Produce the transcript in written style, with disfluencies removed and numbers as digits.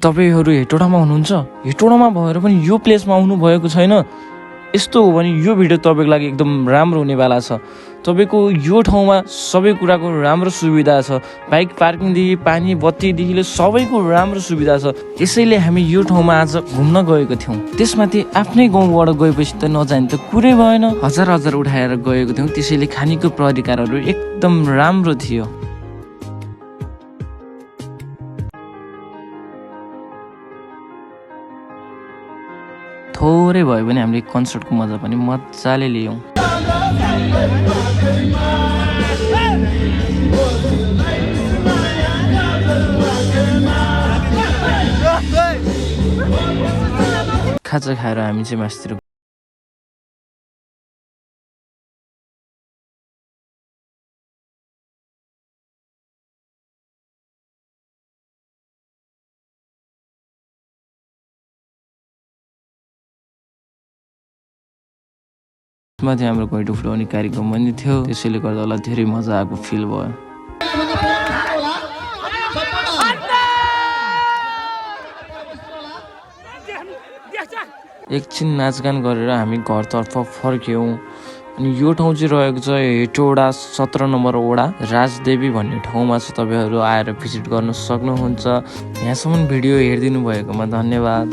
तपाईहरु हेटौडामा हुनुहुन्छ, हेटौडामा भएर पनि यो प्लेसमा आउनु भएको छैन, यस्तो हो भने यो भिडियो तपाईको लागि एकदम राम्रो हुनेवाला छ। तपाईको यो ठाउँमा सबै कुराको राम्रो सुविधा छ, बाइक पार्किङ देखि पानी बत्ती देखि सबैको राम्रो सुविधा छ। त्यसैले हामी यो ठाउँमा आज घुम्न गएको थियौं। त्यसमाथि आफ्नै गाउँबाट गएपछि त नजाने त कुरै भएन, हजार हजार उठाएर गएको थियौं। त्यसैले खानीको परिकारहरू एकदम राम्रो थियो। थोरै भयो भने हामीले कन्सर्टको मजा पनि मजाले लियौं। खाजा खाएर हामी चाहिँ मास्तिर माथि हाम्रो घैँटो फुटाउने कार्यक्रम पनि थियो। त्यसैले गर्दा होला धेरै मजा आएको फिल भयो। एकछिन नाचगान गरेर हामी घरतर्फ फर्क्यौं। अनि यो ठाउँ चाहिँ रहेको छ हेटौडा 17 नम्बर वडा, राजदेवी भन्ने ठाउँमा छ। तपाईहरु आएर भिजिट गर्न सक्नुहुन्छ। यहाँसम्म भिडियो हेरिदिनु भएकोमा धन्यवाद।